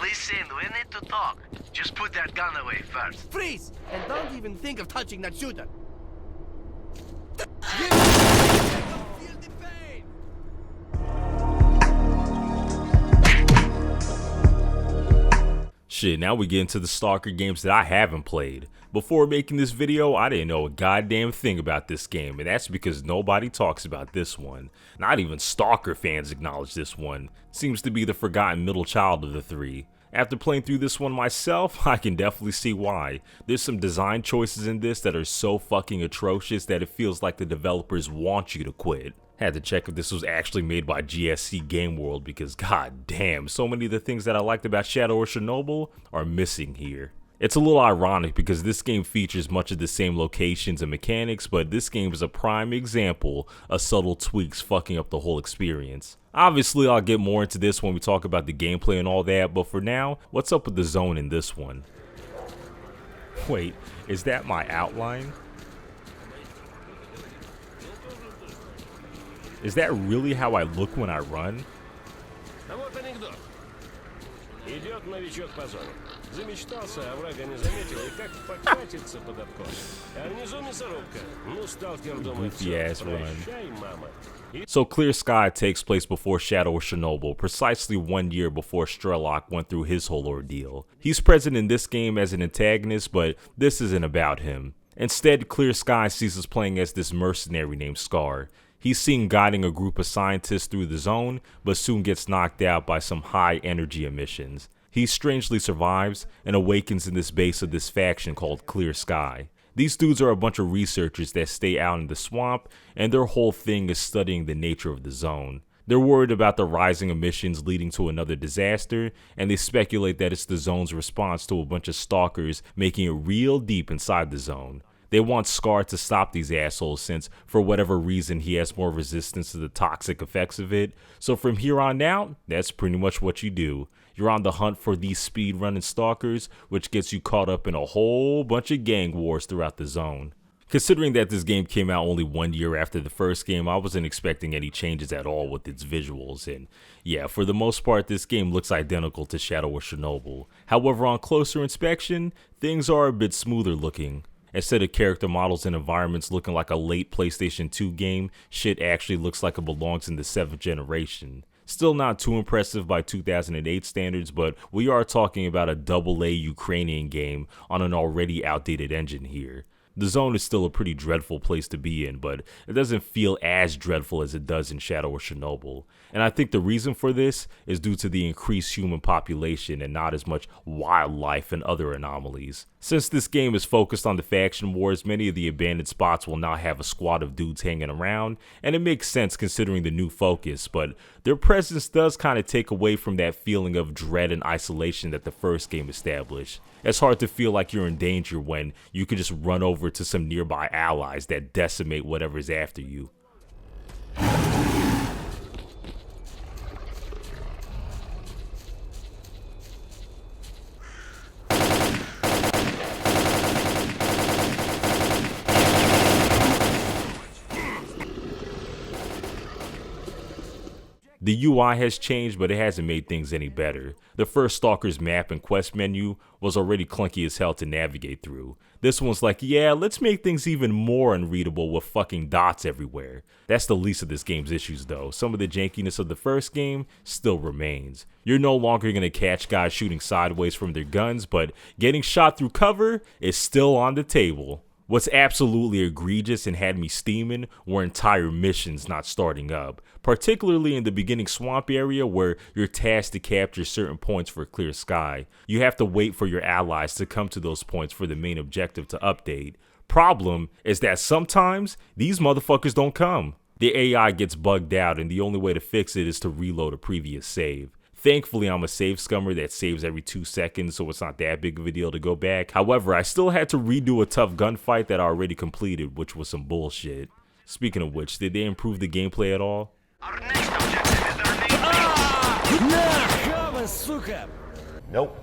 Listen, we need to talk. Just put that gun away first. Freeze! And don't even think of touching that shooter. Shit, now we get into the Stalker games that I haven't played. Before making this video, I didn't know a goddamn thing about this game, and that's because nobody talks about this one. Not even Stalker fans acknowledge this one. Seems to be the forgotten middle child of the three. After playing through this one myself, I can definitely see why. There's some design choices in this that are so fucking atrocious that it feels like the developers want you to quit. Had to check if this was actually made by GSC Game World because god damn, so many of the things that I liked about Shadow of Chernobyl are missing here. It's a little ironic because this game features much of the same locations and mechanics, but this game is a prime example of subtle tweaks fucking up the whole experience. Obviously, I'll get more into this when we talk about the gameplay and all that, but for now, what's up with the zone in this one? Wait, is that my outline? Is that really how I look when I run? Замечтался, а врага не заметил, и как покатится под откос. А внизу мясорубка. Ну, сталкер думает, прощай, мама. So Clear Sky takes place before Shadow of Chernobyl, precisely 1 year before S.T.A.L.K.E.R went through his whole ordeal. He's present in this game as an antagonist, but this isn't about him. Instead, Clear Sky sees us playing as this mercenary named S.T.A.L.K.E.R. He's seen guiding a group of scientists through the zone, but soon gets knocked out by some high energy emissions. He strangely survives and awakens in this base of this faction called Clear Sky. These dudes are a bunch of researchers that stay out in the swamp, and their whole thing is studying the nature of the zone. They're worried about the rising emissions leading to another disaster, and they speculate that it's the zone's response to a bunch of stalkers making it real deep inside the zone. They want S.T.A.L.K.E.R to stop these assholes since, for whatever reason, he has more resistance to the toxic effects of it. So from here on out, that's pretty much what you do. You're on the hunt for these speed-running stalkers, which gets you caught up in a whole bunch of gang wars throughout the zone. Considering that this game came out only 1 year after the first game, I wasn't expecting any changes at all with its visuals, and yeah, for the most part, this game looks identical to Shadow of Chernobyl. However, on closer inspection, things are a bit smoother looking. Instead of character models and environments looking like a late PlayStation 2 game, shit actually looks like it belongs in the 7th generation. Still not too impressive by 2008 standards, but we are talking about a AA Ukrainian game on an already outdated engine here. The zone is still a pretty dreadful place to be in, but it doesn't feel as dreadful as it does in Shadow of Chernobyl. And I think the reason for this is due to the increased human population and not as much wildlife and other anomalies. Since this game is focused on the faction wars, many of the abandoned spots will now have a squad of dudes hanging around, and it makes sense considering the new focus, but their presence does kind of take away from that feeling of dread and isolation that the first game established. It's hard to feel like you're in danger when you could just run over to some nearby allies that decimate whatever's after you. The UI has changed, but it hasn't made things any better. The first Stalker's map and quest menu was already clunky as hell to navigate through. This one's like, yeah, let's make things even more unreadable with fucking dots everywhere. That's the least of this game's issues though. Some of the jankiness of the first game still remains. You're no longer going to catch guys shooting sideways from their guns, but getting shot through cover is still on the table. What's absolutely egregious and had me steaming were entire missions not starting up, particularly in the beginning swamp area where you're tasked to capture certain points for Clear Sky. You have to wait for your allies to come to those points for the main objective to update. Problem is that sometimes these motherfuckers don't come. The AI gets bugged out and the only way to fix it is to reload a previous save. Thankfully, I'm a save scummer that saves every 2 seconds, so it's not that big of a deal to go back. However, I still had to redo a tough gunfight that I already completed, which was some bullshit. Speaking of which, did they improve the gameplay at all? Our next objective is Nope.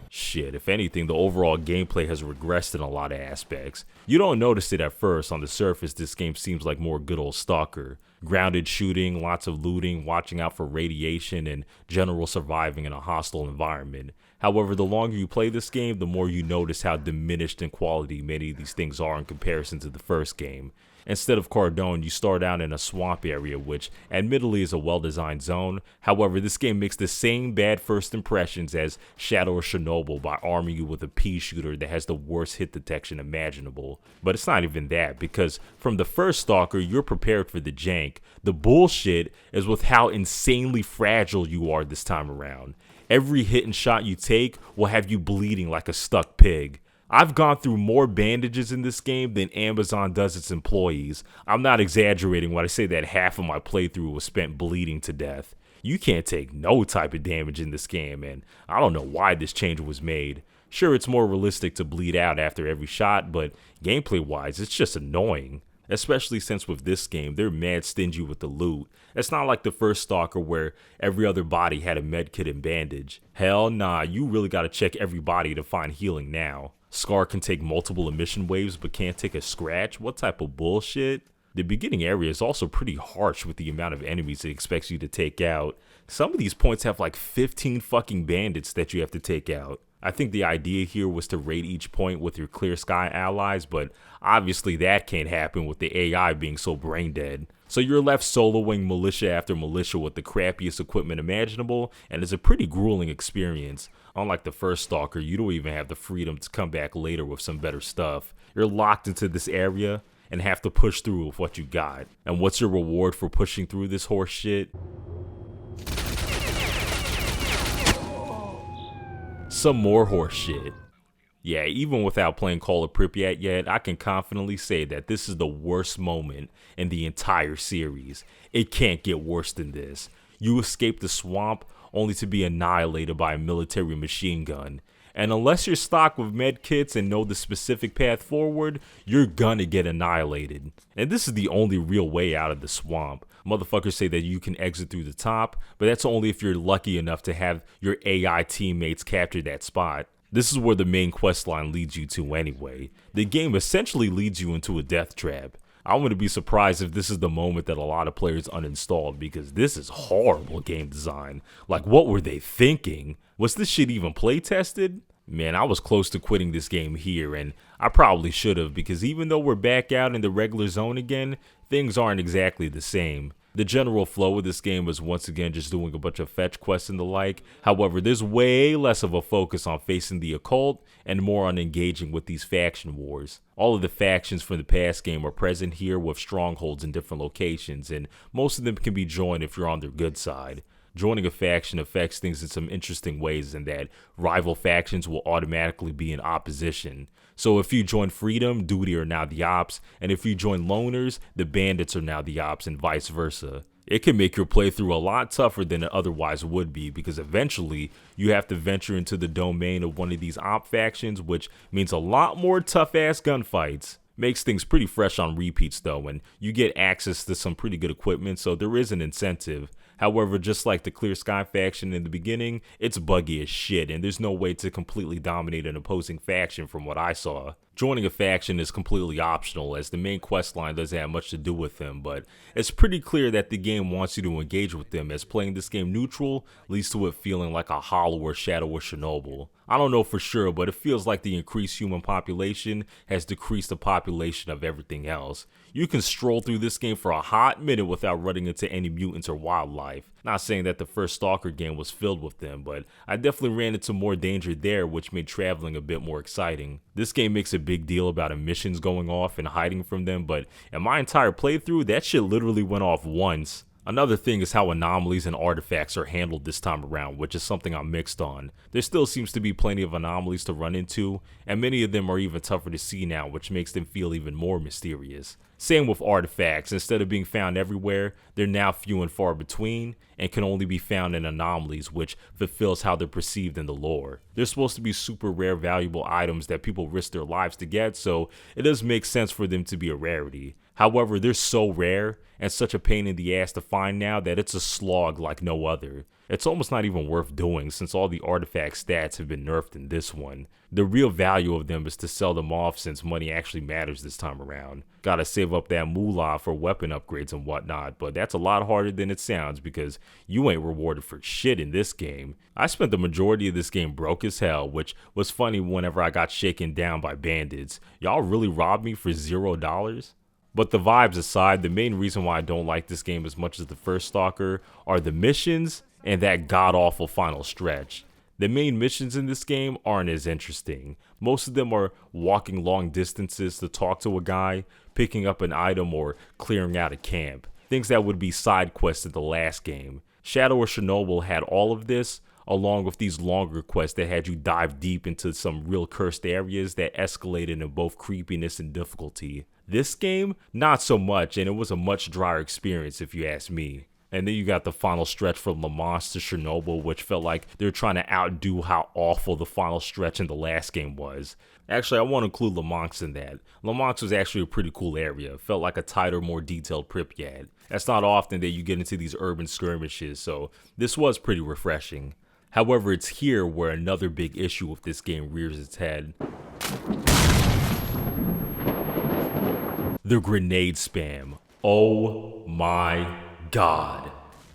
Shit, if anything, the overall gameplay has regressed in a lot of aspects. You don't notice it at first. On the surface, this game seems like more good old Stalker. Grounded shooting, lots of looting, watching out for radiation, and general surviving in a hostile environment. However, the longer you play this game, the more you notice how diminished in quality many of these things are in comparison to the first game. Instead of Cardone, you start out in a swamp area, which admittedly is a well-designed zone. However, this game makes the same bad first impressions as Shadow of Chernobyl by arming you with a pea shooter that has the worst hit detection imaginable. But it's not even that, because from the first Stalker, you're prepared for the jank. The bullshit is with how insanely fragile you are this time around. Every hit and shot you take will have you bleeding like a stuck pig. I've gone through more bandages in this game than Amazon does its employees. I'm not exaggerating when I say that half of my playthrough was spent bleeding to death. You can't take no type of damage in this game, and I don't know why this change was made. Sure, it's more realistic to bleed out after every shot, but gameplay-wise, it's just annoying. Especially since with this game, they're mad stingy with the loot. It's not like the first Stalker where every other body had a medkit and bandage. Hell nah, you really gotta check every body to find healing now. SCAR can take multiple emission waves but can't take a scratch? What type of bullshit? The beginning area is also pretty harsh with the amount of enemies it expects you to take out. Some of these points have like 15 fucking bandits that you have to take out. I think the idea here was to raid each point with your Clear Sky allies, but obviously that can't happen with the AI being so brain dead. So you're left soloing militia after militia with the crappiest equipment imaginable, and it's a pretty grueling experience. Unlike the first Stalker, you don't even have the freedom to come back later with some better stuff. You're locked into this area and have to push through with what you got. And what's your reward for pushing through this horse shit? Some more horse shit. Yeah, even without playing Call of Pripyat yet, I can confidently say that this is the worst moment in the entire series. It can't get worse than this. You escape the swamp only to be annihilated by a military machine gun. And unless you're stocked with med kits and know the specific path forward, you're gonna get annihilated. And this is the only real way out of the swamp. Motherfuckers say that you can exit through the top, but that's only if you're lucky enough to have your AI teammates capture that spot. This is where the main questline leads you to anyway. The game essentially leads you into a death trap. I wouldn't be surprised if this is the moment that a lot of players uninstalled, because this is horrible game design. Like, what were they thinking? Was this shit even play tested? Man, I was close to quitting this game here, and I probably should have, because even though we're back out in the regular zone again, things aren't exactly the same. The general flow of this game was once again just doing a bunch of fetch quests and the like. However, there's way less of a focus on facing the occult and more on engaging with these faction wars. All of the factions from the past game are present here with strongholds in different locations, and most of them can be joined if you're on their good side. Joining a faction affects things in some interesting ways in that rival factions will automatically be in opposition. So if you join Freedom, Duty are now the ops, and if you join Loners, the Bandits are now the ops, and vice versa. It can make your playthrough a lot tougher than it otherwise would be, because eventually you have to venture into the domain of one of these op factions, which means a lot more tough-ass gunfights. Makes things pretty fresh on repeats though, and you get access to some pretty good equipment, so there is an incentive. However, just like the Clear Sky faction in the beginning, it's buggy as shit, and there's no way to completely dominate an opposing faction from what I saw. Joining a faction is completely optional, as the main questline doesn't have much to do with them, but it's pretty clear that the game wants you to engage with them, as playing this game neutral leads to it feeling like a hollower Shadow of Chernobyl. I don't know for sure, but it feels like the increased human population has decreased the population of everything else. You can stroll through this game for a hot minute without running into any mutants or wildlife. Not saying that the first Stalker game was filled with them, but I definitely ran into more danger there, which made traveling a bit more exciting. This game makes a big deal about emissions going off and hiding from them, but in my entire playthrough, that shit literally went off once. Another thing is how anomalies and artifacts are handled this time around, which is something I'm mixed on. There still seems to be plenty of anomalies to run into, and many of them are even tougher to see now, which makes them feel even more mysterious. Same with artifacts. Instead of being found everywhere, they're now few and far between, and can only be found in anomalies, which fulfills how they're perceived in the lore. They're supposed to be super rare, valuable items that people risk their lives to get, so it does make sense for them to be a rarity. However, they're so rare and such a pain in the ass to find now that it's a slog like no other. It's almost not even worth doing since all the artifact stats have been nerfed in this one. The real value of them is to sell them off since money actually matters this time around. Gotta save up that moolah for weapon upgrades and whatnot, but that's a lot harder than it sounds because you ain't rewarded for shit in this game. I spent the majority of this game broke as hell, which was funny whenever I got shaken down by bandits. Y'all really robbed me for $0? But the vibes aside, the main reason why I don't like this game as much as the first Stalker are the missions and that god-awful final stretch. The main missions in this game aren't as interesting. Most of them are walking long distances to talk to a guy, picking up an item, or clearing out a camp. Things that would be side quests in the last game. Shadow of Chernobyl had all of this, along with these longer quests that had you dive deep into some real cursed areas that escalated in both creepiness and difficulty. This game, not so much, and it was a much drier experience if you ask me. And then you got the final stretch from Le Mans to Chernobyl, which felt like they were trying to outdo how awful the final stretch in the last game was. Actually, I want to include Le Mans in that. Le Mans was actually a pretty cool area. It felt like a tighter, more detailed Pripyat. That's not often that you get into these urban skirmishes, so this was pretty refreshing. However, it's here where another big issue with this game rears its head. The grenade spam. Oh my God.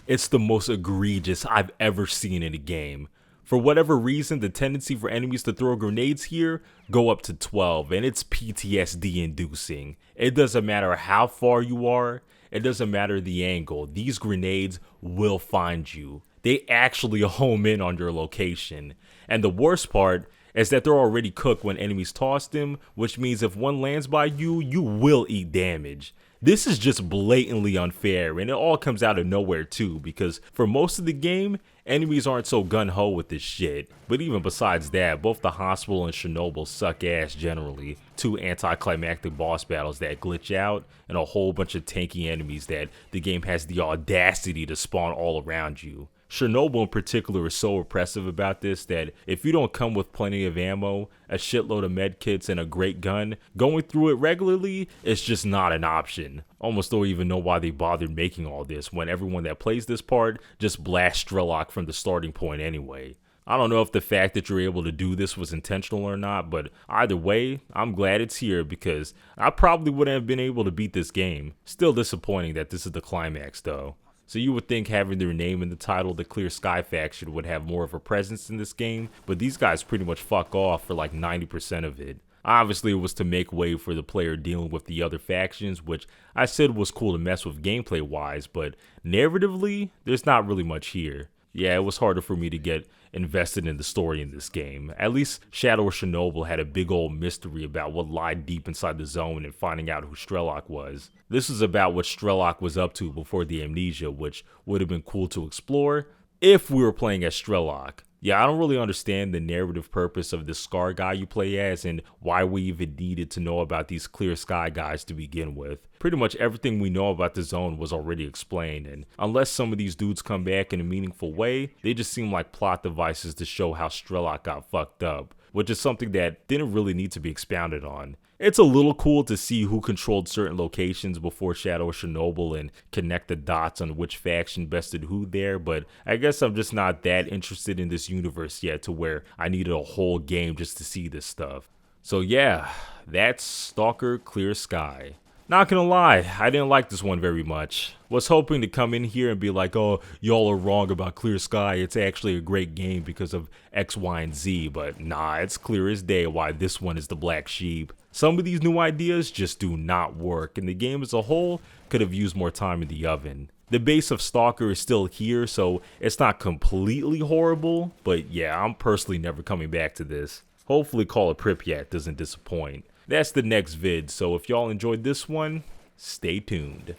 It's the most egregious I've ever seen in a game. For whatever reason, the tendency for enemies to throw grenades here go up to 12, and it's PTSD inducing. It doesn't matter how far you are, it doesn't matter the angle, these grenades will find you. They actually home in on your location. And the worst part is that they're already cooked when enemies toss them, which means if one lands by you, you will eat damage. This is just blatantly unfair, and it all comes out of nowhere too, because for most of the game, enemies aren't so gun-ho with this shit. But even besides that, both the hospital and Chernobyl suck ass generally. Two anticlimactic boss battles that glitch out, and a whole bunch of tanky enemies that the game has the audacity to spawn all around you. Chernobyl in particular is so oppressive about this that if you don't come with plenty of ammo, a shitload of medkits, and a great gun, going through it regularly is just not an option. Almost don't even know why they bothered making all this when everyone that plays this part just blasts S.T.A.L.K.E.R from the starting point anyway. I don't know if the fact that you're able to do this was intentional or not, but either way, I'm glad it's here because I probably wouldn't have been able to beat this game. Still disappointing that this is the climax though. So you would think having their name in the title, the Clear Sky faction, would have more of a presence in this game, but these guys pretty much fuck off for like 90% of it. Obviously it was to make way for the player dealing with the other factions, which I said was cool to mess with gameplay wise, but narratively, there's not really much here. Yeah, it was harder for me to get invested in the story in this game. At least Shadow of Chernobyl had a big old mystery about what lied deep inside the zone and finding out who S.T.A.L.K.E.R was. This is about what S.T.A.L.K.E.R was up to before the amnesia, which would have been cool to explore if we were playing as S.T.A.L.K.E.R. Yeah, I don't really understand the narrative purpose of the Scar guy you play as and why we even needed to know about these Clear Sky guys to begin with. Pretty much everything we know about the zone was already explained, and unless some of these dudes come back in a meaningful way, they just seem like plot devices to show how S.T.A.L.K.E.R got fucked up, which is something that didn't really need to be expounded on. It's a little cool to see who controlled certain locations before Shadow of Chernobyl and connect the dots on which faction bested who there, but I guess I'm just not that interested in this universe yet to where I needed a whole game just to see this stuff. So yeah, that's STALKER Clear Sky. Not gonna lie, I didn't like this one very much. Was hoping to come in here and be like, oh, y'all are wrong about Clear Sky, it's actually a great game because of X, Y, and Z, but nah, it's clear as day why this one is the black sheep. Some of these new ideas just do not work, and the game as a whole could have used more time in the oven. The base of Stalker is still here, so it's not completely horrible, but yeah, I'm personally never coming back to this. Hopefully Call of Pripyat doesn't disappoint. That's the next vid, so if y'all enjoyed this one, stay tuned.